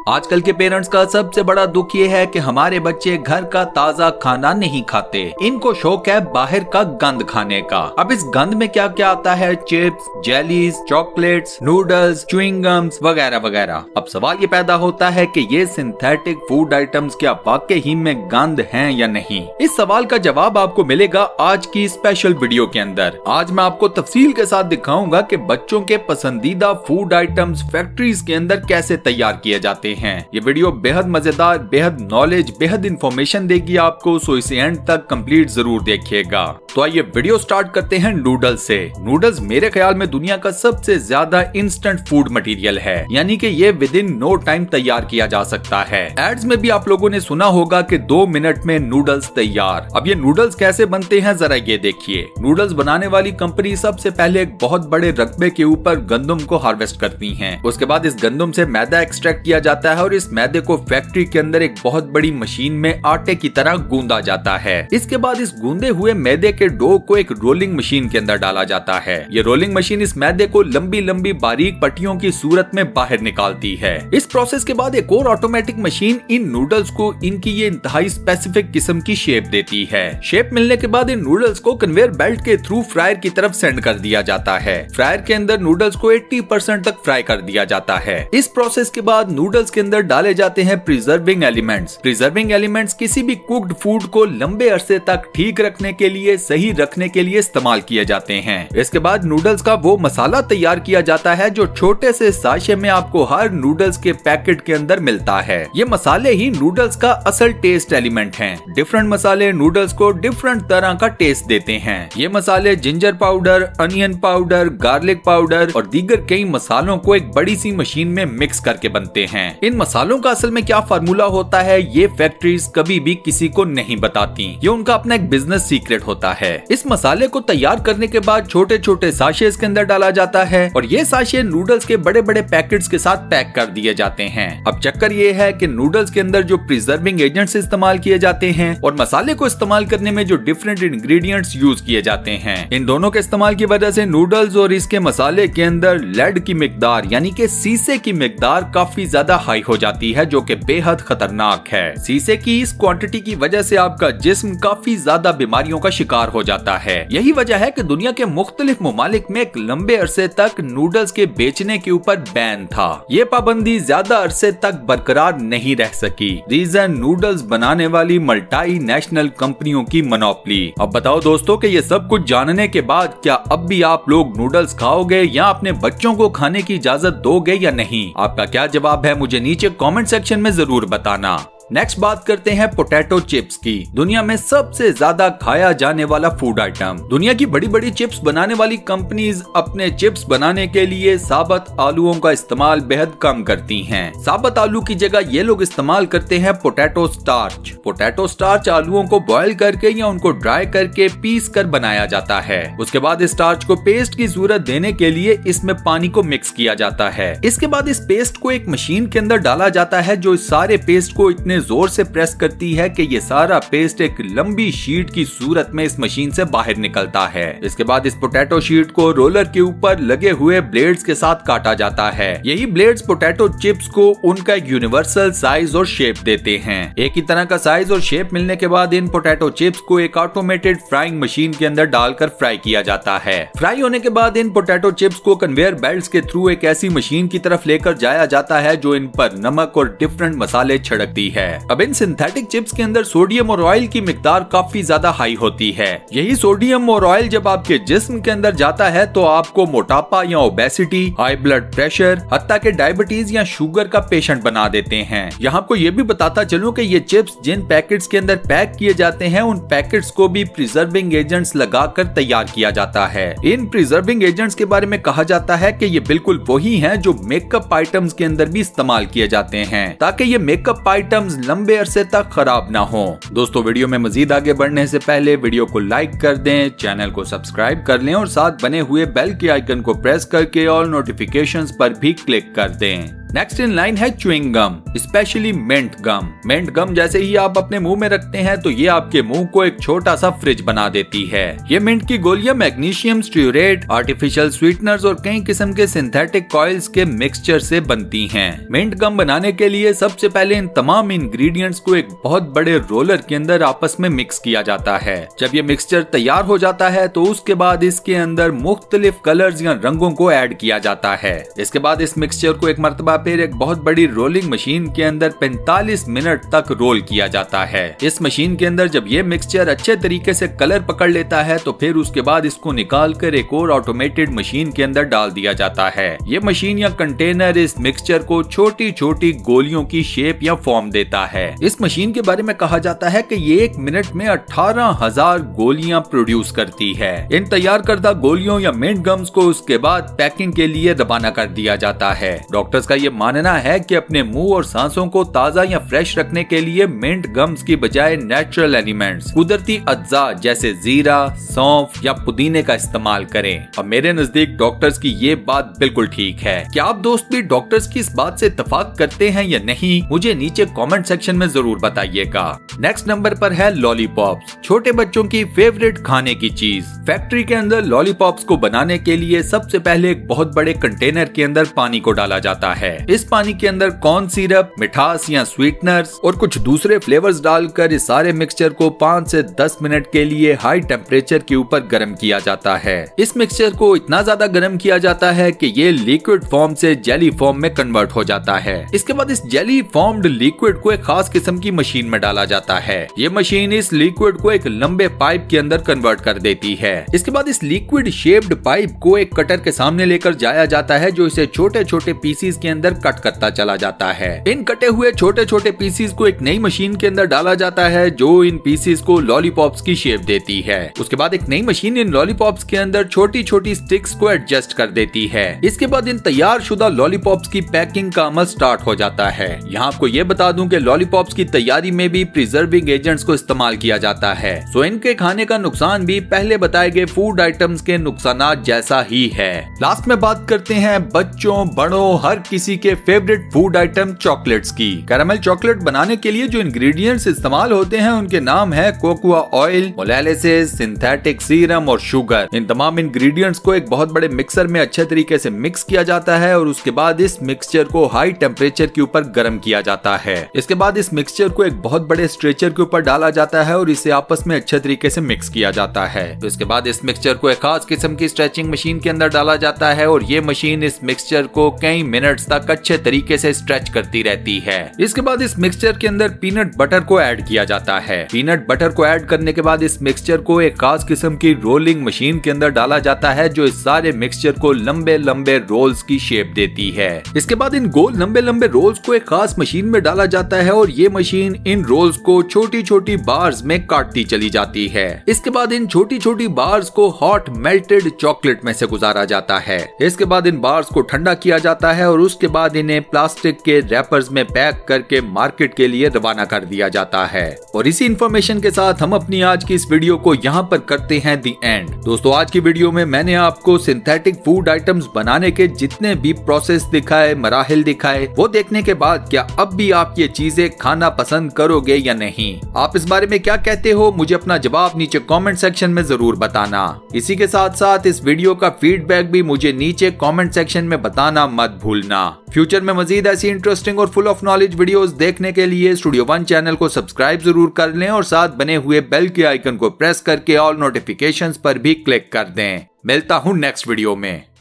आजकल के पेरेंट्स का सबसे बड़ा दुख ये है कि हमारे बच्चे घर का ताज़ा खाना नहीं खाते। इनको शौक है बाहर का गंद खाने का। अब इस गंद में क्या क्या आता है? Chips, jellies, chocolates, noodles, chewing gums वगैरह वगैरह। अब सवाल ये पैदा होता है कि ये सिंथेटिक फूड आइटम्स क्या वाकई ही में गंद हैं या नहीं? इस सवाल का जवाब आपको मिलेगा आज की स्पेशल वीडियो के अंदर। आज मैं आपको तफसील के साथ दिखाऊंगा कि बच्चों के पसंदीदा फूड आइटम्स फैक्ट्रीज के अंदर कैसे तैयार किए जाते हैं। ये वीडियो बेहद मजेदार, बेहद नॉलेज, बेहद इंफॉर्मेशन देगी आपको, सो इसे एंड तक कंप्लीट जरूर देखिएगा। तो आइए वीडियो स्टार्ट करते हैं नूडल्स से। नूडल्स मेरे ख्याल में दुनिया का सबसे ज्यादा इंस्टेंट फूड मटेरियल है, यानी कि ये विद इन नो टाइम तैयार किया जा सकता है। एड्स में भी आप लोगों ने सुना होगा कि 2 मिनट में नूडल्स तैयार। अब ये नूडल्स कैसे बनते हैं जरा ये देखिए। नूडल्स बनाने वाली कंपनी सबसे पहले एक बहुत बड़े रकबे के ऊपर गंदम को हार्वेस्ट करती है। उसके बाद इस गंदम से मैदा एक्सट्रैक्ट किया जाता है और इस मैदे को फैक्ट्री के अंदर एक बहुत बड़ी मशीन में आटे की तरह गूंदा जाता है। इसके बाद इस गूंदे हुए मैदे के डो को एक रोलिंग मशीन के अंदर डाला जाता है। ये रोलिंग मशीन इस मैदे को लंबी लंबी बारीक पट्टियों की सूरत में बाहर निकालती है। इस प्रोसेस के बाद एक और ऑटोमेटिक मशीन इन नूडल्स को इनकी ये इंतहाई स्पेसिफिक किस्म की शेप देती है। शेप मिलने के बाद इन नूडल्स को कन्वेयर बेल्ट के थ्रू फ्रायर की तरफ सेंड कर दिया जाता है। फ्रायर के अंदर नूडल्स को 80% तक फ्राई कर दिया जाता है। इस प्रोसेस के बाद नूडल्स के अंदर डाले जाते हैं प्रिजर्विंग एलिमेंट्स। प्रिजर्विंग एलिमेंट्स किसी भी कुक्ड फूड को लंबे अरसे तक ठीक रखने के लिए, सही रखने के लिए इस्तेमाल किए जाते हैं। इसके बाद नूडल्स का वो मसाला तैयार किया जाता है जो छोटे से साशे में आपको हर नूडल्स के पैकेट के अंदर मिलता है। ये मसाले ही नूडल्स का असल टेस्ट एलिमेंट हैं। डिफरेंट मसाले नूडल्स को डिफरेंट तरह का टेस्ट देते हैं। ये मसाले ginger powder, onion powder, garlic powder और दीगर कई मसालों को एक बड़ी सी मशीन में मिक्स करके बनते हैं। इन मसालों का असल में क्या फार्मूला होता है ये फैक्ट्रीज कभी भी किसी को नहीं बताती। ये उनका अपना एक बिजनेस सीक्रेट होता है। इस मसाले को तैयार करने के बाद छोटे छोटे साशे के अंदर डाला जाता है और ये साशे नूडल्स के बड़े बड़े पैकेट्स के साथ पैक कर दिए जाते हैं। अब चक्कर ये है कि नूडल्स के अंदर जो प्रिजर्विंग एजेंट्स इस्तेमाल किए जाते हैं और मसाले को इस्तेमाल करने में जो डिफरेंट इंग्रेडिएंट्स यूज किए जाते हैं, इन दोनों के इस्तेमाल की वजह से नूडल्स और इसके मसाले के अंदर लेड की मिकदार यानी कि सीसे की मिकदार काफी ज्यादा हाई हो जाती है, जो कि बेहद खतरनाक है। सीसे की इस क्वांटिटी की वजह से आपका जिस्म काफी ज्यादा बीमारियों का शिकार हो जाता है। यही वजह है कि दुनिया के मुख्तलिफ ममालिक में एक लंबे अरसे तक नूडल्स के बेचने के ऊपर बैन था। ये पाबंदी ज्यादा अरसे तक बरकरार नहीं रह सकी। रीजन नूडल्स बनाने वाली मल्टी नेशनल कंपनियों की मोनोपोली। अब बताओ दोस्तों कि ये सब कुछ जानने के बाद क्या अब भी आप लोग नूडल्स खाओगे या अपने बच्चों को खाने की इजाजत दोगे या नहीं? आपका क्या जवाब है मुझे नीचे कमेंट सेक्शन में जरूर बताना। नेक्स्ट बात करते हैं पोटैटो चिप्स की। दुनिया में सबसे ज्यादा खाया जाने वाला फूड आइटम। दुनिया की बड़ी बड़ी चिप्स बनाने वाली कंपनीज अपने चिप्स बनाने के लिए साबुत आलूओं का इस्तेमाल बेहद कम करती हैं। साबुत आलू की जगह ये लोग इस्तेमाल करते हैं पोटैटो स्टार्च। पोटैटो स्टार्च आलूओं को बॉयल करके या उनको ड्राई करके पीस कर बनाया जाता है। उसके बाद इस स्टार्च को पेस्ट की सूरत देने के लिए इसमें पानी को मिक्स किया जाता है। इसके बाद इस पेस्ट को एक मशीन के अंदर डाला जाता है जो इस सारे पेस्ट को इतने जोर से प्रेस करती है कि ये सारा पेस्ट एक लंबी शीट की सूरत में इस मशीन से बाहर निकलता है। इसके बाद इस पोटैटो शीट को रोलर के ऊपर लगे हुए ब्लेड्स के साथ काटा जाता है। यही ब्लेड्स पोटैटो चिप्स को उनका एक यूनिवर्सल साइज और शेप देते हैं। एक ही तरह का साइज और शेप मिलने के बाद इन पोटैटो चिप्स को एक ऑटोमेटेड फ्राइंग मशीन के अंदर डालकर फ्राई किया जाता है। फ्राई होने के बाद इन पोटैटो चिप्स को कन्वेयर बेल्ट्स के थ्रू एक ऐसी मशीन की तरफ लेकर जाया जाता है जो इन पर नमक और डिफरेंट मसाले छिड़कती है। अब इन सिंथेटिक चिप्स के अंदर सोडियम और ऑयल की मिकदार काफी ज्यादा हाई होती है। यही सोडियम और ऑयल जब आपके जिस्म के अंदर जाता है तो आपको मोटापा या ओबेसिटी, हाई ब्लड प्रेशर, हत्ता के डायबिटीज या शुगर का पेशेंट बना देते हैं। यहाँ आपको ये भी बताता चलूं कि ये चिप्स जिन पैकेट्स के अंदर पैक किए जाते हैं उन पैकेट्स को भी प्रिजर्विंग एजेंट्स लगाकर तैयार किया जाता है। इन प्रिजर्विंग एजेंट्स के बारे में कहा जाता है कि ये बिल्कुल वही हैं जो मेकअप आइटम्स के अंदर भी इस्तेमाल किए जाते हैं, ताकि ये मेकअप आइटम्स लंबे अरसे तक खराब ना हो। दोस्तों वीडियो में मजीद आगे बढ़ने से पहले वीडियो को लाइक कर दें, चैनल को सब्सक्राइब कर लें और साथ बने हुए बेल के आइकन को प्रेस करके ऑल नोटिफिकेशंस पर भी क्लिक कर दें। नेक्स्ट इन लाइन है च्युइंग गम, स्पेशली मिंट गम। मिंट गम जैसे ही आप अपने मुंह में रखते हैं तो ये आपके मुंह को एक छोटा सा फ्रिज बना देती है। ये मिंट की गोलियां मैग्नीशियम स्ट्यूरेट, आर्टिफिशियल स्वीटनर्स और कई किस्म के सिंथेटिक कॉइल्स के मिक्सचर से बनती हैं। मिंट गम बनाने के लिए सबसे पहले इन तमाम इंग्रेडिएंट्स को एक बहुत बड़े रोलर के अंदर आपस में मिक्स किया जाता है। जब ये मिक्सचर तैयार हो जाता है तो उसके बाद इसके अंदर मुख्तलिफ कलर्स या रंगों को ऐड किया जाता है। इसके बाद इस मिक्सचर को एक मरतबा फिर एक बहुत बड़ी रोलिंग मशीन के अंदर 45 मिनट तक रोल किया जाता है। इस मशीन के अंदर जब ये मिक्सचर अच्छे तरीके से कलर पकड़ लेता है तो फिर उसके बाद इसको निकाल कर एक और ऑटोमेटेड मशीन के अंदर डाल दिया जाता है। ये मशीन या कंटेनर इस मिक्सचर को छोटी छोटी गोलियों की शेप या फॉर्म देता है। इस मशीन के बारे में कहा जाता है कि ये 1 मिनट में 18,000 गोलियां प्रोड्यूस करती है। इन तैयार करदा गोलियों या मिंट गम्स को उसके बाद पैकिंग के लिए रवाना कर दिया जाता है। डॉक्टर्स का ये मानना है कि अपने मुंह और सांसों को ताज़ा या फ्रेश रखने के लिए मिंट गम्स की बजाय नेचुरल एलिमेंट्स, कुदरती अज्जा जैसे जीरा, सौंफ या पुदीने का इस्तेमाल करें। और मेरे नजदीक डॉक्टर्स की ये बात बिल्कुल ठीक है। क्या आप दोस्त भी डॉक्टर्स की इस बात से इत्तेफाक करते हैं या नहीं, मुझे नीचे कमेंट सेक्शन में जरूर बताइएगा। नेक्स्ट नंबर पर है लॉलीपॉप्स, छोटे बच्चों की फेवरेट खाने की चीज। फैक्ट्री के अंदर लॉलीपॉप्स को बनाने के लिए सबसे पहले एक बहुत बड़े कंटेनर के अंदर पानी को डाला जाता है। इस पानी के अंदर कॉर्न सिरप, मिठास या स्वीटनर्स और कुछ दूसरे फ्लेवर्स डालकर इस सारे मिक्सचर को 5 से 10 मिनट के लिए हाई टेम्परेचर के ऊपर गर्म किया जाता है। इस मिक्सचर को इतना ज्यादा गर्म किया जाता है कि ये लिक्विड फॉर्म से जेली फॉर्म में कन्वर्ट हो जाता है। इसके बाद इस जेली फॉर्म्ड लिक्विड को एक खास किस्म की मशीन में डाला जाता है। ये मशीन इस लिक्विड को एक लंबे पाइप के अंदर कन्वर्ट कर देती है। इसके बाद इस लिक्विड शेप्ड पाइप को एक कटर के सामने लेकर जाया जाता है जो इसे छोटे छोटे पीसीज के अंदर कट करता चला जाता है। इन कटे हुए छोटे छोटे पीसीज को एक नई मशीन के अंदर डाला जाता है जो इन पीसीज को लॉलीपॉप्स की शेप देती है। उसके बाद एक नई मशीन इन लॉलीपॉप्स के अंदर छोटी छोटी स्टिक्स को एडजस्ट कर देती है। इसके बाद इन तैयार शुदा लॉलीपॉप्स की पैकिंग का अमल स्टार्ट हो जाता है। यहाँ आपको ये बता दूं कि लॉलीपॉप्स की तैयारी में भी प्रिजर्विंग एजेंट्स को इस्तेमाल किया जाता है। सो इनके खाने का नुकसान भी पहले बताए गए फूड आइटम्स के नुकसानात जैसा ही है। लास्ट में बात करते हैं बच्चों, बड़ों, हर किसी के फेवरेट फूड आइटम चॉकलेट्स की। कैरामल चॉकलेट बनाने के लिए जो इंग्रेडिएंट्स इस्तेमाल होते हैं उनके नाम है cocoa oil, molasses, synthetic serum और शुगर। इन तमाम इंग्रेडिएंट्स को एक बहुत बड़े मिक्सर में अच्छे तरीके से मिक्स किया जाता है और उसके बाद इस मिक्सचर को हाई टेम्परेचर के ऊपर गर्म किया जाता है। इसके बाद इस मिक्सचर को एक बहुत बड़े स्ट्रेचर के ऊपर डाला जाता है और इसे आपस में अच्छे तरीके से मिक्स किया जाता है। तो इसके बाद इस मिक्सचर को एक खास किस्म की स्ट्रेचिंग मशीन के अंदर डाला जाता है और ये मशीन इस मिक्सचर को कई मिनट्स तक अच्छे तरीके से स्ट्रेच करती रहती है। इसके बाद इस मिक्सचर के अंदर पीनट बटर को ऐड किया जाता है। पीनट बटर को ऐड करने के बाद इस मिक्सचर को एक खास किस्म की रोलिंग मशीन के अंदर डाला जाता है जो इस सारे मिक्सचर को लंबे लंबे रोल्स की शेप देती है। इसके बाद इन गोल लंबे लंबे रोल्स को एक खास मशीन में डाला जाता है और ये मशीन इन रोल्स को छोटी छोटी बार्स में काटती चली जाती है। इसके बाद इन छोटी छोटी बार्स को हॉट मेल्टेड चॉकलेट में से गुजारा जाता है। इसके बाद इन बार्स को ठंडा किया जाता है और उसके बाद इन्हें प्लास्टिक के रैपर्स में पैक करके मार्केट के लिए रवाना कर दिया जाता है। और इसी इंफॉर्मेशन के साथ हम अपनी आज की इस वीडियो को यहाँ पर करते हैं दी एंड। दोस्तों, आज की वीडियो में मैंने आपको सिंथेटिक फूड आइटम्स बनाने के जितने भी प्रोसेस दिखाए, मराहिल दिखाए, वो देखने के बाद क्या अब भी आप ये चीजें खाना पसंद करोगे या नहीं? आप इस बारे में क्या कहते हो? मुझे अपना जवाब नीचे कमेंट सेक्शन में जरूर बताना। इसी के साथ साथ इस वीडियो का फीडबैक भी मुझे नीचे कमेंट सेक्शन में बताना मत भूलना। फ्यूचर में मजीद ऐसी इंटरेस्टिंग और फुल ऑफ नॉलेज वीडियोस देखने के लिए स्टूडियो वन चैनल को सब्सक्राइब जरूर कर लें और साथ बने हुए बेल के आइकन को प्रेस करके ऑल नोटिफिकेशंस पर भी क्लिक कर दें। मिलता हूं नेक्स्ट वीडियो में।